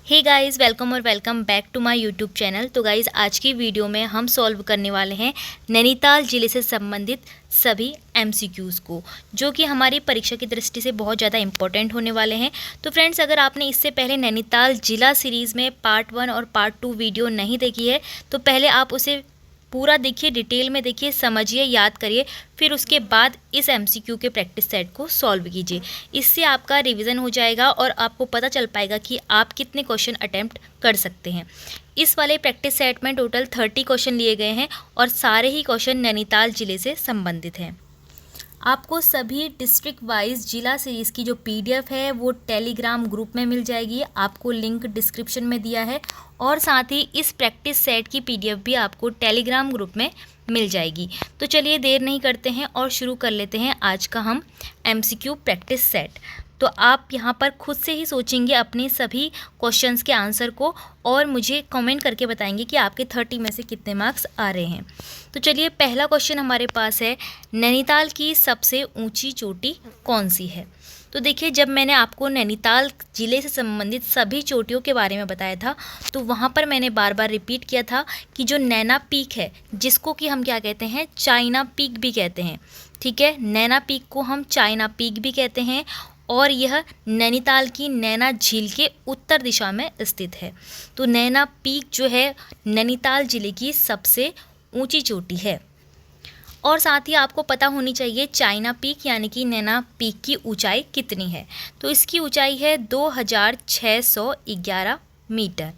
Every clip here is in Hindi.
हे गाइस, वेलकम और welcome back to my YouTube channel. तो गाइस, आज की वीडियो में हम सॉल्व करने वाले हैं नैनीताल ज़िले से संबंधित सभी एमसीक्यूज़ को, जो कि हमारी परीक्षा की दृष्टि से बहुत ज़्यादा इंपॉर्टेंट होने वाले हैं। तो फ्रेंड्स, अगर आपने इससे पहले नैनीताल जिला सीरीज़ में पार्ट 1 और पार्ट 2 वीडियो नहीं देखी है तो पहले आप उसे पूरा देखिए, डिटेल में देखिए, समझिए, याद करिए, फिर उसके बाद इस एमसीक्यू के प्रैक्टिस सेट को सॉल्व कीजिए। इससे आपका रिवीजन हो जाएगा और आपको पता चल पाएगा कि आप कितने क्वेश्चन अटेम्प्ट कर सकते हैं। इस वाले प्रैक्टिस सेट में टोटल 30 क्वेश्चन लिए गए हैं और सारे ही क्वेश्चन नैनीताल जिले से संबंधित हैं। आपको सभी डिस्ट्रिक्ट वाइज जिला सीरीज़ की जो पीडीएफ है वो टेलीग्राम ग्रुप में मिल जाएगी। आपको लिंक डिस्क्रिप्शन में दिया है और साथ ही इस प्रैक्टिस सेट की पीडीएफ भी आपको टेलीग्राम ग्रुप में मिल जाएगी। तो चलिए देर नहीं करते हैं और शुरू कर लेते हैं आज का हम एमसीक्यू प्रैक्टिस सेट। तो आप यहाँ पर खुद से ही सोचेंगे अपने सभी क्वेश्चंस के आंसर को और मुझे कमेंट करके बताएंगे कि आपके 30 में से कितने मार्क्स आ रहे हैं। तो चलिए, पहला क्वेश्चन हमारे पास है, नैनीताल की सबसे ऊंची चोटी कौन सी है? तो देखिए, जब मैंने आपको नैनीताल ज़िले से संबंधित सभी चोटियों के बारे में बताया था तो वहाँ पर मैंने बार बार रिपीट किया था कि जो नैना पीक है, जिसको कि हम क्या कहते हैं, चाइना पीक भी कहते हैं। ठीक है, नैना पीक को हम चाइना पीक भी कहते हैं और यह नैनीताल की नैना झील के उत्तर दिशा में स्थित है। तो नैना पीक जो है नैनीताल ज़िले की सबसे ऊंची चोटी है। और साथ ही आपको पता होनी चाहिए चाइना पीक यानी कि नैना पीक की ऊंचाई कितनी है। तो इसकी ऊंचाई है 2611 मीटर।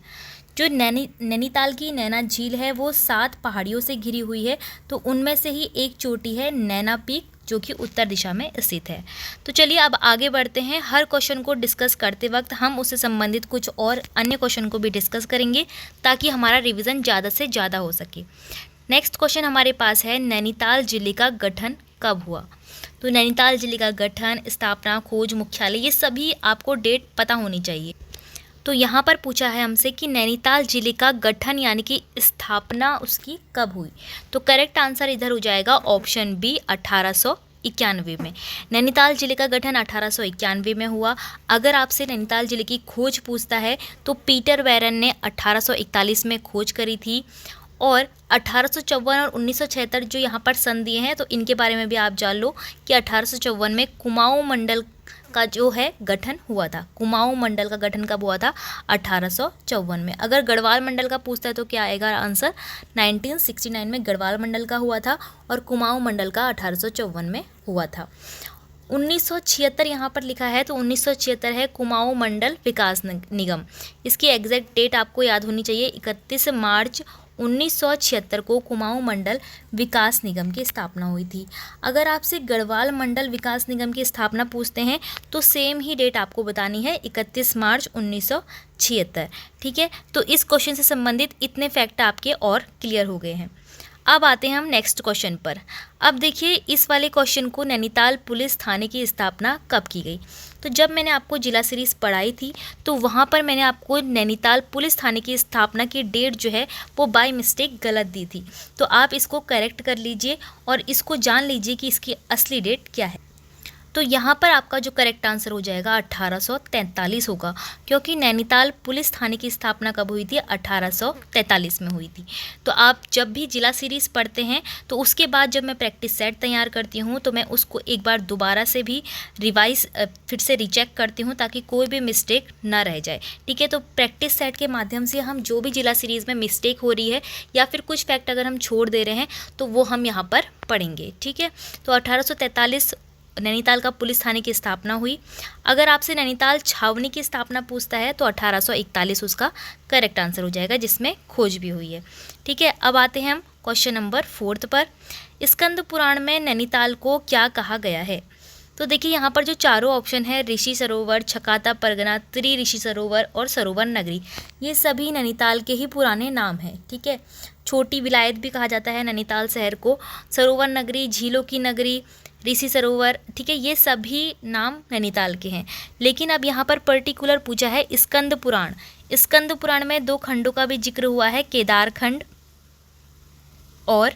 जो नैनीताल की नैना झील है वो 7 पहाड़ियों से घिरी हुई है, तो उनमें से ही एक चोटी है नैना पीक जो कि उत्तर दिशा में स्थित है। तो चलिए अब आगे बढ़ते हैं। हर क्वेश्चन को डिस्कस करते वक्त हम उससे संबंधित कुछ और अन्य क्वेश्चन को भी डिस्कस करेंगे ताकि हमारा रिवीजन ज़्यादा से ज़्यादा हो सके। नेक्स्ट क्वेश्चन हमारे पास है, नैनीताल जिले का गठन कब हुआ? तो नैनीताल जिले का गठन, स्थापना, खोज, मुख्यालय, ये सभी आपको डेट पता होनी चाहिए। तो यहाँ पर पूछा है हमसे कि नैनीताल जिले का गठन यानी कि स्थापना उसकी कब हुई? तो करेक्ट आंसर इधर हो जाएगा ऑप्शन बी, 1891 में। नैनीताल जिले का गठन 1891 में हुआ। अगर आपसे नैनीताल जिले की खोज पूछता है तो पीटर वेरन ने 1841 में खोज करी थी और 1854 और 1976 जो यहाँ पर सन दिए हैं तो इनके बारे में भी आप जान लो कि 1854 में कुमाऊं मंडल का जो है गठन हुआ था। कुमाऊं मंडल का गठन कब हुआ था? 1854 में। अगर गढ़वाल मंडल का पूछता है तो क्या आएगा आंसर? 1969 में गढ़वाल मंडल का हुआ था और कुमाऊं मंडल का 1854 में हुआ था। 1976 यहाँ पर लिखा है तो 1976 है कुमाऊं मंडल विकास निगम। इसकी एग्जैक्ट डेट आपको याद होनी चाहिए। 31 मार्च 1976 को कुमाऊं मंडल विकास निगम की स्थापना हुई थी। अगर आपसे गढ़वाल मंडल विकास निगम की स्थापना पूछते हैं तो सेम ही डेट आपको बतानी है, 31 मार्च 1976। ठीक है, तो इस क्वेश्चन से संबंधित इतने फैक्ट आपके और क्लियर हो गए हैं। अब आते हैं हम नेक्स्ट क्वेश्चन पर। अब देखिए, इस वाले क्वेश्चन को, नैनीताल पुलिस थाने की स्थापना कब की गई? तो जब मैंने आपको जिला सीरीज़ पढ़ाई थी तो वहाँ पर मैंने आपको नैनीताल पुलिस थाने की स्थापना की डेट जो है वो बाय मिस्टेक गलत दी थी। तो आप इसको करेक्ट कर लीजिए और इसको जान लीजिए कि इसकी असली डेट क्या है। तो यहाँ पर आपका जो करेक्ट आंसर हो जाएगा 1843 होगा, क्योंकि नैनीताल पुलिस थाने की स्थापना कब हुई थी? 1843 में हुई थी। तो आप जब भी जिला सीरीज़ पढ़ते हैं तो उसके बाद जब मैं प्रैक्टिस सेट तैयार करती हूँ तो मैं उसको एक बार दोबारा से भी रिवाइज फिर से रीचेक करती हूँ ताकि कोई भी मिस्टेक ना रह जाए। ठीक है, तो प्रैक्टिस सेट के माध्यम से हम जो भी जिला सीरीज़ में मिस्टेक हो रही है या फिर कुछ फैक्ट अगर हम छोड़ दे रहे हैं तो वो हम यहाँ पर पढ़ेंगे। ठीक है, तो 1843 नैनीताल का पुलिस थाने की स्थापना हुई। अगर आपसे नैनीताल छावनी की स्थापना पूछता है तो 1841 उसका करेक्ट आंसर हो जाएगा, जिसमें खोज भी हुई है। ठीक है, अब आते हैं हम क्वेश्चन नंबर 4 पर। स्कंद पुराण में नैनीताल को क्या कहा गया है? तो देखिए, यहाँ पर जो चारों ऑप्शन है, ऋषि सरोवर, छकाता परगना, त्रि ऋषि सरोवर और सरोवर नगरी, ये सभी नैनीताल के ही पुराने नाम हैं। ठीक है, छोटी विलायत भी कहा जाता है नैनीताल शहर को, सरोवर नगरी, झीलों की नगरी, ऋषि सरोवर। ठीक है, ये सभी नाम नैनीताल के हैं। लेकिन अब यहाँ पर पर्टिकुलर पूछा है स्कंद पुराण। स्कंद पुराण में 2 खंडों का भी जिक्र हुआ है, केदार खंड और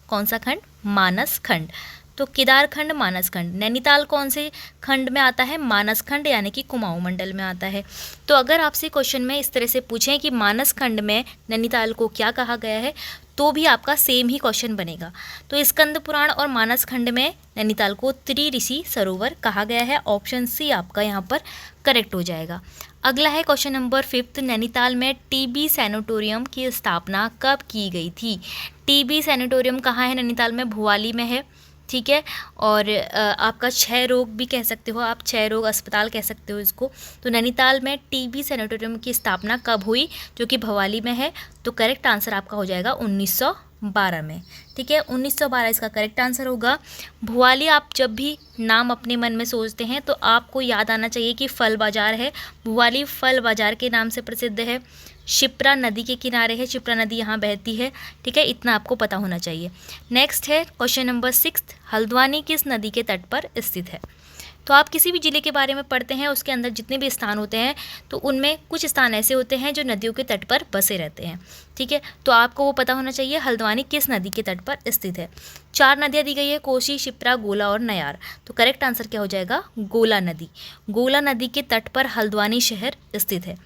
कौन सा खंड? मानस खंड। तो केदारखंड, मानसखंड, नैनीताल कौन से खंड में आता है? मानसखंड यानी कि कुमाऊं मंडल में आता है। तो अगर आपसे क्वेश्चन में इस तरह से पूछें कि मानसखंड में नैनीताल को क्या कहा गया है, तो भी आपका सेम ही क्वेश्चन बनेगा। तो स्कंद पुराण और मानसखंड में नैनीताल को त्रिऋषि सरोवर कहा गया है। ऑप्शन सी आपका यहाँ पर करेक्ट हो जाएगा। अगला है क्वेश्चन नंबर 5, नैनीताल में टीबी सैनिटोरियम की स्थापना कब की गई थी? टीबी सैनिटोरियम कहाँ है? नैनीताल में भुवाली में है, ठीक है। और आपका क्षय रोग भी कह सकते हो आप, क्षय रोग अस्पताल कह सकते हो इसको। तो नैनीताल में टीबी सैनिटोरियम की स्थापना कब हुई, जो कि भवाली में है? तो करेक्ट आंसर आपका हो जाएगा 1912 में, ठीक है। 1912 इसका करेक्ट आंसर होगा। भुवाली आप जब भी नाम अपने मन में सोचते हैं तो आपको याद आना चाहिए कि फल बाज़ार है। भुवाली फल बाज़ार के नाम से प्रसिद्ध है। शिप्रा नदी के किनारे है, शिप्रा नदी यहाँ बहती है, ठीक है। इतना आपको पता होना चाहिए। नेक्स्ट है क्वेश्चन नंबर 6, हल्द्वानी किस नदी के तट पर स्थित है? तो आप किसी भी ज़िले के बारे में पढ़ते हैं, उसके अंदर जितने भी स्थान होते हैं तो उनमें कुछ स्थान ऐसे होते हैं जो नदियों के तट पर बसे रहते हैं, ठीक है। तो आपको वो पता होना चाहिए हल्द्वानी किस नदी के तट पर स्थित है। 4 नदियाँ दी गई है, कोसी, शिप्रा, गोला और नयार। तो करेक्ट आंसर क्या हो जाएगा? गोला नदी। गोला नदी के तट पर हल्द्वानी शहर स्थित है।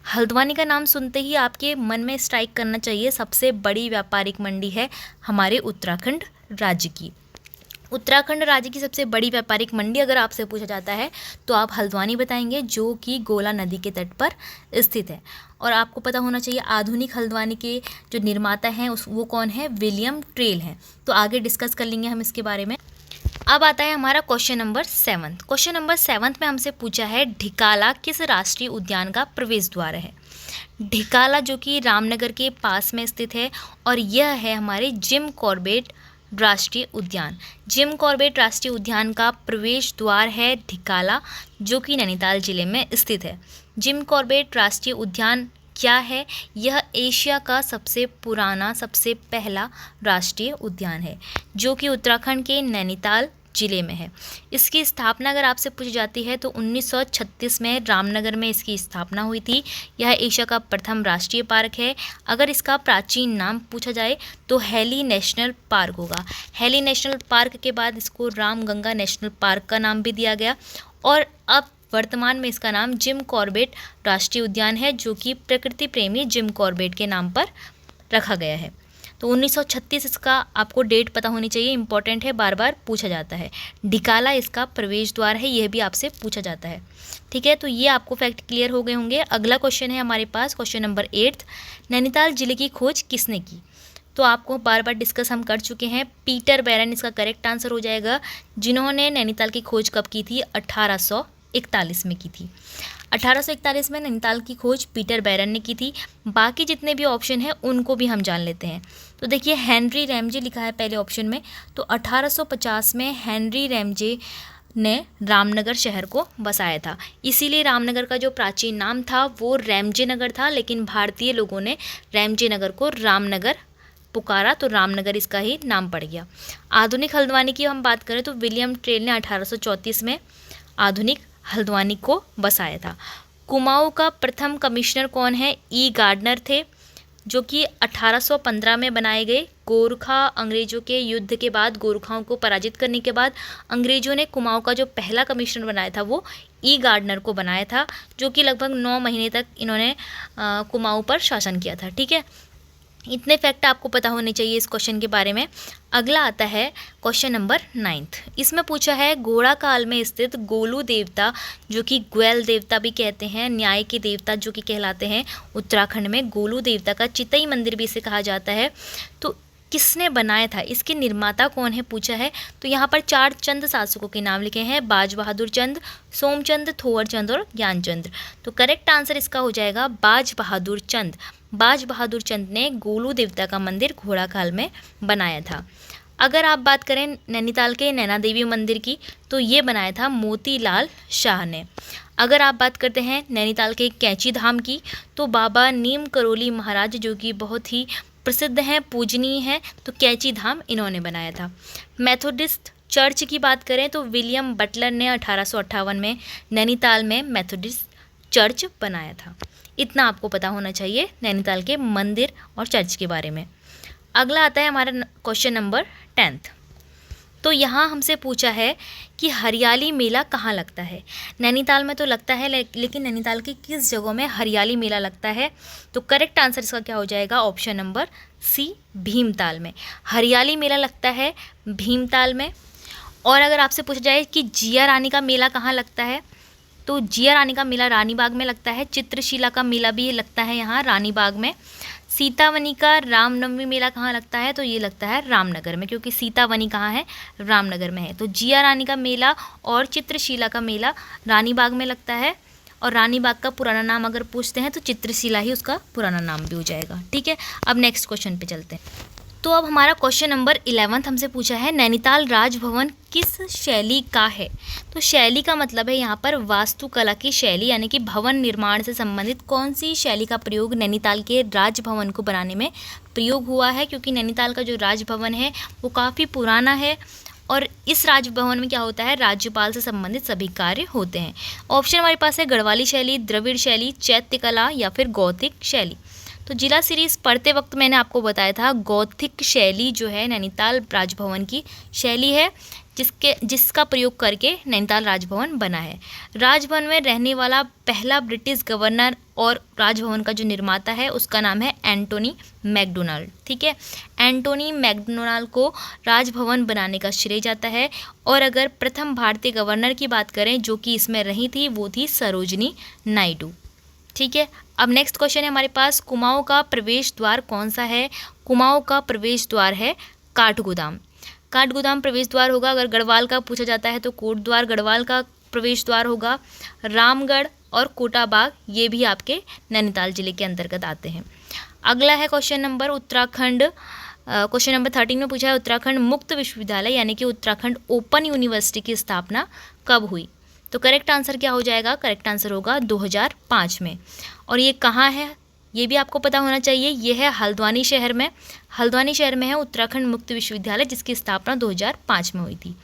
हल्द्वानी का नाम सुनते ही आपके मन में स्ट्राइक करना चाहिए सबसे बड़ी व्यापारिक मंडी है हमारे उत्तराखंड राज्य की। उत्तराखंड राज्य की सबसे बड़ी व्यापारिक मंडी अगर आपसे पूछा जाता है तो आप हल्द्वानी बताएंगे, जो कि गोला नदी के तट पर स्थित है। और आपको पता होना चाहिए आधुनिक हल्द्वानी के जो निर्माता हैं वो कौन है? विलियम ट्रेल हैं। तो आगे डिस्कस कर लेंगे हम इसके बारे में। अब आता है हमारा क्वेश्चन नंबर 7। क्वेश्चन नंबर 7 में हमसे पूछा है ढिकाला किस राष्ट्रीय उद्यान का प्रवेश द्वार है? ढिकाला जो कि रामनगर के पास में स्थित है और यह है हमारे जिम कॉर्बेट राष्ट्रीय उद्यान। जिम कॉर्बेट राष्ट्रीय उद्यान का प्रवेश द्वार है ढिकाला, जो कि नैनीताल जिले में स्थित है। जिम कॉर्बेट राष्ट्रीय उद्यान क्या है? यह एशिया का सबसे पुराना, सबसे पहला राष्ट्रीय उद्यान है, जो कि उत्तराखंड के नैनीताल जिले में है। इसकी स्थापना अगर आपसे पूछी जाती है तो 1936 में रामनगर में इसकी स्थापना हुई थी। यह एशिया का प्रथम राष्ट्रीय पार्क है। अगर इसका प्राचीन नाम पूछा जाए तो हैली नेशनल पार्क होगा। हैली नेशनल पार्क के बाद इसको रामगंगा नेशनल पार्क का नाम भी दिया गया और अब वर्तमान में इसका नाम जिम कॉर्बेट राष्ट्रीय उद्यान है, जो कि प्रकृति प्रेमी जिम कॉर्बेट के नाम पर रखा गया है। तो 1936 इसका आपको डेट पता होनी चाहिए, इंपॉर्टेंट है, बार बार पूछा जाता है। ढिकाला इसका प्रवेश द्वार है, यह भी आपसे पूछा जाता है, ठीक है। तो ये आपको फैक्ट क्लियर हो गए होंगे। अगला क्वेश्चन है हमारे पास क्वेश्चन नंबर 8, नैनीताल जिले की खोज किसने की? तो आपको बार बार डिस्कस हम कर चुके हैं। पीटर बैरन इसका करेक्ट आंसर हो जाएगा, जिन्होंने नैनीताल की खोज कब की थी? 1841 में की थी। 1841 में नैनीताल की खोज पीटर बैरन ने की थी। बाकी जितने भी ऑप्शन हैं उनको भी हम जान लेते हैं। तो देखिए हेनरी रैमजे लिखा है पहले ऑप्शन में, तो 1850 में हेनरी रैमजे ने रामनगर शहर को बसाया था। इसीलिए रामनगर का जो प्राचीन नाम था वो रैमजे नगर था, लेकिन भारतीय लोगों ने रैमजे नगर को रामनगर पुकारा, तो रामनगर इसका ही नाम पड़ गया। आधुनिक हल्द्वानी की हम बात करें तो विलियम ट्रेल ने 1834 में आधुनिक हल्द्वानी को बसाया था। कुमाऊं का प्रथम कमिश्नर कौन है? ई गार्डनर थे, जो कि 1815 में बनाए गए। गोरखा अंग्रेजों के युद्ध के बाद, गोरखाओं को पराजित करने के बाद अंग्रेजों ने कुमाऊं का जो पहला कमिश्नर बनाया था वो ई गार्डनर को बनाया था, जो कि लगभग 9 महीने तक इन्होंने कुमाऊं पर शासन किया था, ठीक है। इतने फैक्ट आपको पता होने चाहिए इस क्वेश्चन के बारे में। अगला आता है क्वेश्चन नंबर 9। इसमें पूछा है घोड़ा काल में स्थित गोलू देवता, जो कि ग्वैल देवता भी कहते हैं, न्याय के देवता जो कि कहलाते हैं, उत्तराखंड में गोलू देवता का चितई मंदिर भी इसे कहा जाता है। तो किसने बनाया था, इसके निर्माता कौन है पूछा है। तो यहाँ पर 4 चंद शासकों के नाम लिखे हैं, बाज बहादुर चंद, सोमचंद, थोवर चंद और ज्ञानचंद। तो करेक्ट आंसर इसका हो जाएगा बाज बहादुर चंद। बाज बहादुर चंद ने गोलू देवता का मंदिर घोड़ाखाल में बनाया था। अगर आप बात करें नैनीताल के नैना देवी मंदिर की, तो ये बनाया था मोतीलाल शाह ने। अगर आप बात करते हैं नैनीताल के कैंची धाम की, तो बाबा नीम करोली महाराज, जो कि बहुत ही प्रसिद्ध हैं, पूजनीय हैं, तो कैंची धाम इन्होंने बनाया था। मेथोडिस्ट चर्च की बात करें तो विलियम बटलर ने 1858 में नैनीताल में मेथोडिस्ट चर्च बनाया था। इतना आपको पता होना चाहिए नैनीताल के मंदिर और चर्च के बारे में। अगला आता है हमारा क्वेश्चन नंबर 10। तो यहाँ हमसे पूछा है कि हरियाली मेला कहाँ लगता है। नैनीताल में तो लगता है, लेकिन नैनीताल की किस जगह में हरियाली मेला लगता है। तो करेक्ट आंसर इसका क्या हो जाएगा, ऑप्शन नंबर सी, भीमताल में हरियाली मेला लगता है, भीमताल में। और अगर आपसे पूछा जाए कि जिया रानी का मेला कहाँ लगता है, तो जिया रानी का मेला रानीबाग में लगता है। चित्रशिला का मेला भी लगता है यहाँ रानीबाग में। सीतावनी का रामनवमी मेला कहाँ लगता है, तो ये लगता है रामनगर में, क्योंकि सीतावनी कहाँ है, रामनगर में है। तो जिया रानी का मेला और चित्रशिला का मेला रानीबाग में लगता है। और रानीबाग का पुराना नाम अगर पूछते हैं तो चित्रशिला ही उसका पुराना नाम भी हो जाएगा। ठीक है, अब नेक्स्ट क्वेश्चन पे चलते हैं। तो अब हमारा क्वेश्चन नंबर 11 हमसे पूछा है, नैनीताल राजभवन किस शैली का है। तो शैली का मतलब है यहाँ पर वास्तुकला की शैली, यानी कि भवन निर्माण से संबंधित कौन सी शैली का प्रयोग नैनीताल के राजभवन को बनाने में प्रयोग हुआ है। क्योंकि नैनीताल का जो राजभवन है वो काफ़ी पुराना है और इस राजभवन में क्या होता है, राज्यपाल से संबंधित सभी कार्य होते हैं। ऑप्शन हमारे पास है गढ़वाली शैली, द्रविड़ शैली, चैत्य कला या फिर गौथिक शैली। तो जिला सीरीज़ पढ़ते वक्त मैंने आपको बताया था गौथिक शैली जो है नैनीताल राजभवन की शैली है, जिसका प्रयोग करके नैनीताल राजभवन बना है। राजभवन में रहने वाला पहला ब्रिटिश गवर्नर और राजभवन का जो निर्माता है उसका नाम है एंटोनी मैकडोनाल्ड। ठीक है, एंटोनी मैकडोनाल्ड को राजभवन बनाने का श्रेय जाता है। और अगर प्रथम भारतीय गवर्नर की बात करें जो कि इसमें रही थी, वो थी सरोजनी नायडू। ठीक है, अब नेक्स्ट क्वेश्चन है हमारे पास, कुमाऊं का प्रवेश द्वार कौन सा है। कुमाऊं का प्रवेश द्वार है काठगोदाम। काठगोदाम प्रवेश द्वार होगा। अगर गढ़वाल का पूछा जाता है तो कोटद्वार गढ़वाल का प्रवेश द्वार होगा। रामगढ़ और कोटाबाग ये भी आपके नैनीताल जिले के अंतर्गत आते हैं। अगला है question number Uttarakhand, question number 13 में पूछा है उत्तराखंड मुक्त विश्वविद्यालय यानी कि उत्तराखंड ओपन यूनिवर्सिटी की स्थापना कब हुई। तो करेक्ट आंसर क्या हो जाएगा, करेक्ट आंसर होगा 2005 में। और ये कहाँ है ये भी आपको पता होना चाहिए, ये है हल्द्वानी शहर में। हल्द्वानी शहर में है उत्तराखंड मुक्त विश्वविद्यालय जिसकी स्थापना 2005 में हुई थी।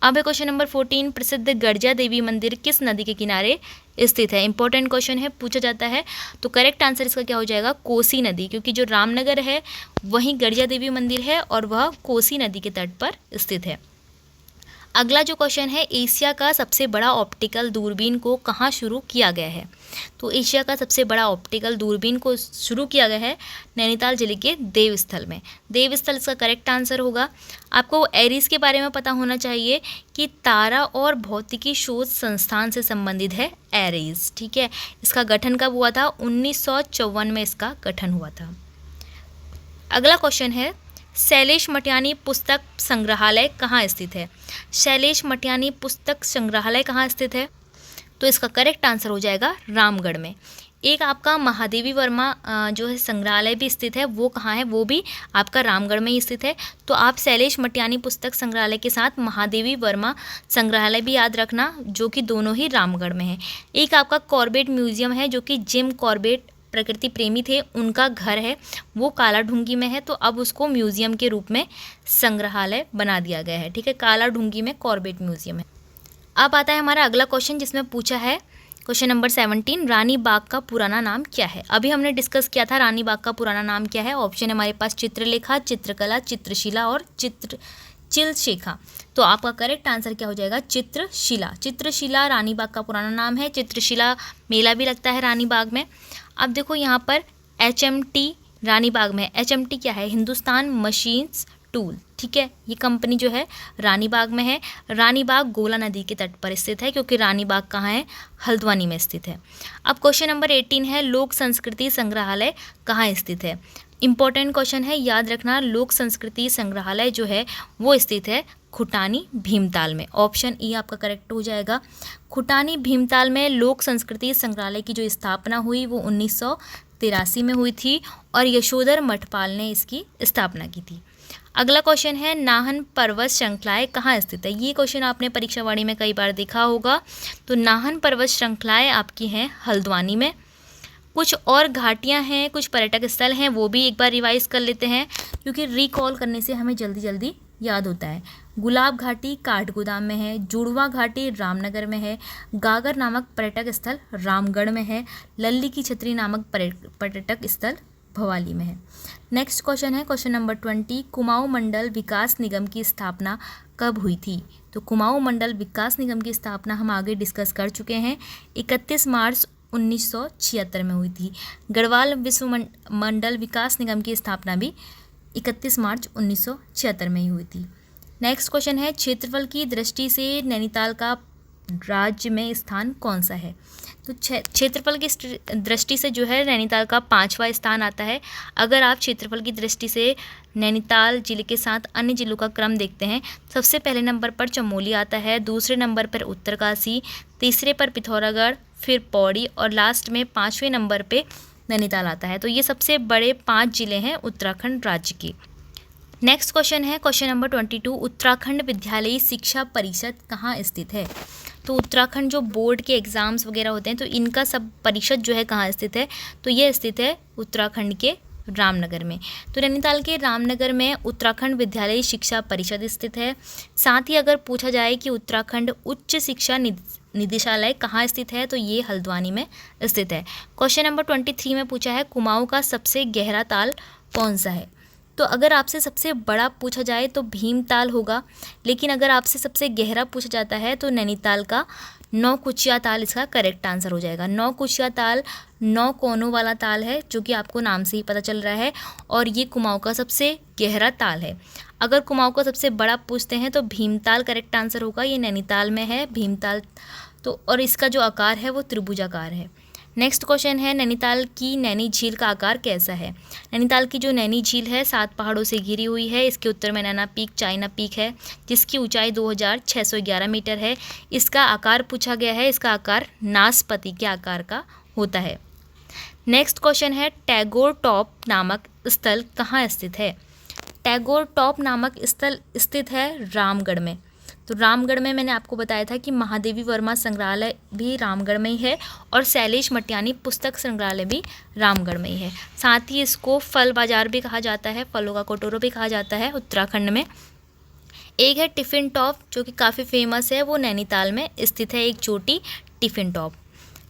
अब है क्वेश्चन नंबर 14, प्रसिद्ध गर्जा देवी मंदिर किस नदी के किनारे स्थित है। इंपॉर्टेंट क्वेश्चन है, पूछा जाता है। तो करेक्ट आंसर इसका क्या हो जाएगा, कोसी नदी, क्योंकि जो रामनगर है वहीं गर्जा देवी मंदिर है और वह कोसी नदी के तट पर स्थित है। अगला जो क्वेश्चन है, एशिया का सबसे बड़ा ऑप्टिकल दूरबीन को कहाँ शुरू किया गया है। तो एशिया का सबसे बड़ा ऑप्टिकल दूरबीन को शुरू किया गया है नैनीताल जिले के देवस्थल में। देवस्थल इसका करेक्ट आंसर होगा। आपको एरीज के बारे में पता होना चाहिए कि तारा और भौतिकी शोध संस्थान से संबंधित है एरीज। ठीक है, इसका गठन कब हुआ था, 1954 में इसका गठन हुआ था। अगला क्वेश्चन है, शैलेश मटियानी पुस्तक संग्रहालय कहाँ स्थित है। शैलेश मटियानी पुस्तक संग्रहालय कहाँ स्थित है, तो इसका करेक्ट आंसर हो जाएगा रामगढ़ में। एक आपका महादेवी वर्मा जो है संग्रहालय भी स्थित है, वो कहाँ है, वो भी आपका रामगढ़ में ही स्थित है। तो आप शैलेश मटियानी पुस्तक संग्रहालय के साथ महादेवी वर्मा संग्रहालय भी याद रखना, जो कि दोनों ही रामगढ़ में है। एक आपका कॉर्बेट म्यूजियम है जो कि जिम कॉर्बेट प्रकृति प्रेमी थे, उनका घर है, वो कालाढूंगी में है। तो अब उसको म्यूजियम के रूप में संग्रहालय बना दिया गया है। ठीक है, कालाढूंगी में कॉर्बेट म्यूजियम है। अब आता है हमारा अगला क्वेश्चन जिसमें पूछा है क्वेश्चन नंबर 17, रानी बाग का पुराना नाम क्या है। अभी हमने डिस्कस किया था रानी बाग का पुराना नाम क्या है। ऑप्शन है हमारे पास चित्रलेखा, चित्रकला, चित्रशिला और चिलशेखा। तो आपका करेक्ट आंसर क्या हो जाएगा, चित्रशिला। चित्रशिला रानी बाग का पुराना नाम है। चित्रशिला मेला भी लगता है रानी बाग में। अब देखो यहाँ पर HMT रानी बाग में, HMT क्या है, हिंदुस्तान मशीन्स टूल। ठीक है, ये कंपनी जो है रानी बाग में है। रानी बाग गोला नदी के तट पर स्थित है, क्योंकि रानी बाग कहाँ है, हल्द्वानी में स्थित है। अब क्वेश्चन नंबर 18 है, लोक संस्कृति संग्रहालय कहाँ स्थित है। इंपॉर्टेंट क्वेश्चन है, याद रखना। लोक संस्कृति संग्रहालय जो है वो स्थित है खुटानी भीमताल में। ऑप्शन ई आपका करेक्ट हो जाएगा। खुटानी भीमताल में लोक संस्कृति संग्रहालय की जो स्थापना हुई वो 1983 में हुई थी और यशोधर मठपाल ने इसकी स्थापना की थी। अगला क्वेश्चन है, नाहन पर्वत श्रृंखलाएँ कहाँ स्थित है। ये क्वेश्चन आपने परीक्षावाणी में कई बार देखा होगा। तो नाहन पर्वत श्रृंखलाएँ आपकी हैं हल्द्वानी में। कुछ और घाटियाँ हैं, कुछ पर्यटक स्थल हैं, वो भी एक बार रिवाइज कर लेते हैं, क्योंकि रिकॉल करने से हमें जल्दी जल्दी याद होता है। गुलाब घाटी काठगोदाम में है, जुड़वा घाटी रामनगर में है, गागर नामक पर्यटक स्थल रामगढ़ में है, लल्ली की छतरी नामक पर्यटक स्थल भवाली में है। नेक्स्ट क्वेश्चन है क्वेश्चन नंबर 20, कुमाऊं मंडल विकास निगम की स्थापना कब हुई थी? तो कुमाऊं मंडल विकास निगम की स्थापना हम आगे डिस्कस कर चुके हैं, 31 मार्च 1976 में हुई थी। गढ़वाल विश्व मंडल विकास निगम की स्थापना भी 31 मार्च 1976 में ही हुई थी। नेक्स्ट क्वेश्चन है, क्षेत्रफल की दृष्टि से नैनीताल का राज्य में स्थान कौन सा है? तो क्षेत्रफल की दृष्टि से जो है नैनीताल का 5वां स्थान आता है। अगर आप क्षेत्रफल की दृष्टि से नैनीताल जिले के साथ अन्य जिलों का क्रम देखते हैं, सबसे पहले नंबर पर चमोली आता है, दूसरे नंबर पर उत्तरकाशी, तीसरे पर पिथौरागढ़, फिर पौड़ी और लास्ट में 5वें नंबर पे नैनीताल आता है। तो ये सबसे बड़े 5 जिले हैं उत्तराखंड राज्य के। नेक्स्ट क्वेश्चन है क्वेश्चन नंबर 22, उत्तराखंड विद्यालयी शिक्षा परिषद कहाँ स्थित है? तो उत्तराखंड जो बोर्ड के एग्ज़ाम्स वगैरह होते हैं तो इनका सब परिषद जो है कहाँ स्थित है? तो ये स्थित है उत्तराखंड के रामनगर में। तो नैनीताल के रामनगर में उत्तराखंड विद्यालयी शिक्षा परिषद स्थित है। साथ ही अगर पूछा जाए कि उत्तराखंड उच्च शिक्षा निदेशालय कहाँ स्थित है, तो ये हल्द्वानी में स्थित है। क्वेश्चन नंबर 23 में पूछा है, कुमाऊं का सबसे गहरा ताल कौन सा है? तो अगर आपसे सबसे बड़ा पूछा जाए तो भीमताल होगा, लेकिन अगर आपसे सबसे गहरा पूछा जाता है तो नैनीताल का नौकुचिया ताल इसका करेक्ट आंसर हो जाएगा। नौकुचिया ताल 9 कोनों वाला ताल है, जो कि आपको नाम से ही पता चल रहा है, और ये कुमाऊं का सबसे गहरा ताल है। अगर कुमाऊं का सबसे बड़ा पूछते हैं तो भीमताल करेक्ट आंसर होगा, ये नैनीताल में है भीमताल। तो और इसका जो आकार है वो त्रिभुजाकार है। नेक्स्ट क्वेश्चन है, नैनीताल की नैनी झील का आकार कैसा है? नैनीताल की जो नैनी झील है 7 पहाड़ों से घिरी हुई है। इसके उत्तर में नैना पीक, चाइना पीक है, जिसकी ऊंचाई 2611 मीटर है। इसका आकार पूछा गया है, इसका आकार नाशपाती के आकार का होता है। नेक्स्ट क्वेश्चन है, टैगोर टॉप नामक स्थल कहाँ स्थित है? टैगोर टॉप नामक स्थल स्थित है रामगढ़ में। तो रामगढ़ में मैंने आपको बताया था कि महादेवी वर्मा संग्रहालय भी रामगढ़ में ही है और शैलेश मटियानी पुस्तक संग्रहालय भी रामगढ़ में ही है। साथ ही इसको फल बाजार भी कहा जाता है, फलों का कटोरा भी कहा जाता है उत्तराखंड में। एक है टिफिन टॉप, जो कि काफ़ी फेमस है, वो नैनीताल में स्थित है, एक चोटी टिफिन टॉप।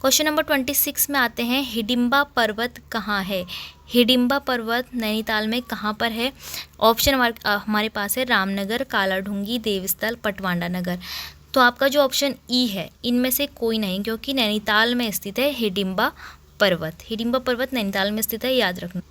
क्वेश्चन नंबर 26 में आते हैं, हिडिंबा पर्वत कहाँ है? हिडिंबा पर्वत नैनीताल में कहाँ पर है? ऑप्शन हमारे पास है रामनगर, कालाढूंगी, देवस्थल, पटवांडा नगर। तो आपका जो ऑप्शन ई है इनमें से कोई नहीं, क्योंकि नैनीताल में स्थित है हिडिंबा पर्वत। हिडिंबा पर्वत नैनीताल में स्थित है, याद रखना।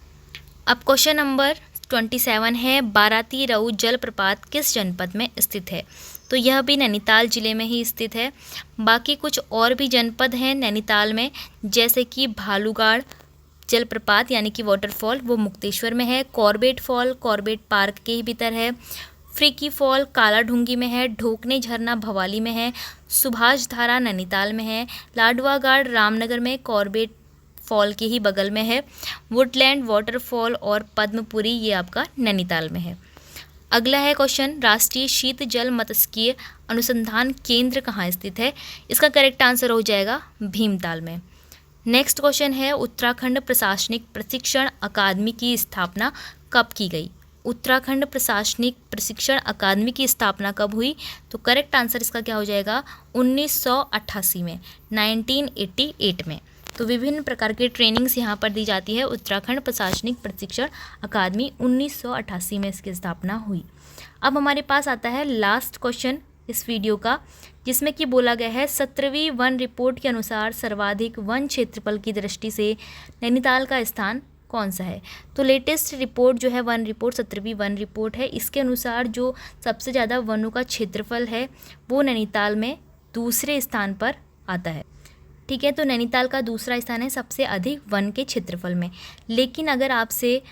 अब क्वेश्चन नंबर 27 है, बाराती रऊ जलप्रपात किस जनपद में स्थित है? तो यह भी नैनीताल जिले में ही स्थित है। बाकी कुछ और भी जनपद हैं नैनीताल में, जैसे कि भालूगाड़ जलप्रपात यानी कि वाटरफॉल, वो मुक्तेश्वर में है। कॉर्बेट फॉल कॉर्बेट पार्क के ही भीतर है। फ्रीकी फॉल कालाढूंगी में है। ढोकने झरना भवाली में है। सुभाष धारा नैनीताल में है। लाडवा गाड़ रामनगर में कॉर्बेट फॉल के ही बगल में है। वुडलैंड वाटरफॉल और पद्मपुरी ये आपका नैनीताल में है। अगला है क्वेश्चन, राष्ट्रीय शीत जल मत्स्यिकी अनुसंधान केंद्र कहाँ स्थित है? इसका करेक्ट आंसर हो जाएगा भीमताल में। नेक्स्ट क्वेश्चन है, उत्तराखंड प्रशासनिक प्रशिक्षण अकादमी की स्थापना कब की गई? उत्तराखंड प्रशासनिक प्रशिक्षण अकादमी की स्थापना कब हुई? तो करेक्ट आंसर इसका क्या हो जाएगा? 1988 में, 1988 में। तो विभिन्न प्रकार की ट्रेनिंग्स यहाँ पर दी जाती है। उत्तराखंड प्रशासनिक प्रशिक्षण अकादमी 1988 में इसकी स्थापना हुई। अब हमारे पास आता है लास्ट क्वेश्चन इस वीडियो का, जिसमें कि बोला गया है 17वीं वन रिपोर्ट के अनुसार सर्वाधिक वन क्षेत्रफल की दृष्टि से नैनीताल का स्थान कौन सा है? तो लेटेस्ट रिपोर्ट जो है वन रिपोर्ट 17वीं वन रिपोर्ट है, इसके अनुसार जो सबसे ज़्यादा वनों का क्षेत्रफल है वो नैनीताल में दूसरे स्थान पर आता है। ठीक है, तो नैनीताल का दूसरा स्थान है सबसे अधिक वन के क्षेत्रफल में। लेकिन अगर आपसे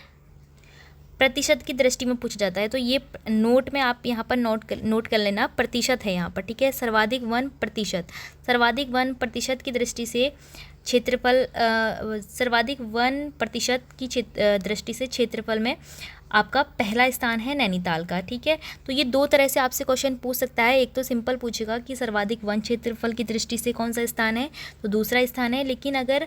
प्रतिशत की दृष्टि में पूछा जाता है तो ये नोट में आप यहाँ पर नोट कर लेना, प्रतिशत है यहाँ पर। ठीक है, सर्वाधिक वन प्रतिशत की दृष्टि से क्षेत्रफल, सर्वाधिक वन प्रतिशत की दृष्टि से क्षेत्रफल में आपका पहला स्थान है नैनीताल का। ठीक है, तो ये दो तरह से आपसे क्वेश्चन पूछ सकता है। एक तो सिंपल पूछेगा कि सर्वाधिक वन क्षेत्रफल की दृष्टि से कौन सा स्थान है, तो दूसरा स्थान है। लेकिन अगर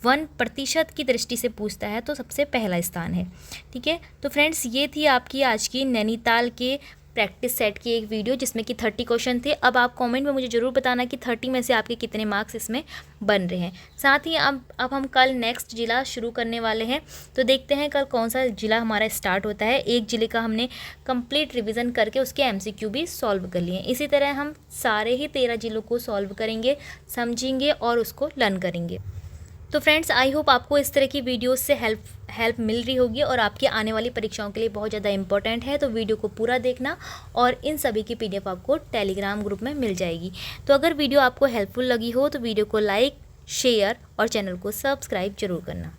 1% की दृष्टि से पूछता है तो सबसे पहला स्थान है। ठीक है, तो फ्रेंड्स ये थी आपकी आज की नैनीताल के प्रैक्टिस सेट की एक वीडियो जिसमें कि 30 क्वेश्चन थे। अब आप कमेंट में मुझे ज़रूर बताना कि 30 में से आपके कितने मार्क्स इसमें बन रहे हैं। साथ ही अब हम कल नेक्स्ट ज़िला शुरू करने वाले हैं, तो देखते हैं कल कौन सा ज़िला हमारा स्टार्ट होता है। एक ज़िले का हमने कंप्लीट रिवीजन करके उसके MCQ भी सॉल्व कर लिए। इसी तरह हम सारे ही 13 ज़िलों को सॉल्व करेंगे, समझेंगे और उसको लर्न करेंगे। तो फ्रेंड्स, आई होप आपको इस तरह की वीडियोस से हेल्प मिल रही होगी और आपकी आने वाली परीक्षाओं के लिए बहुत ज़्यादा इंपॉर्टेंट है। तो वीडियो को पूरा देखना और इन सभी की PDF आपको टेलीग्राम ग्रुप में मिल जाएगी। तो अगर वीडियो आपको हेल्पफुल लगी हो तो वीडियो को लाइक, शेयर और चैनल को सब्सक्राइब जरूर करना।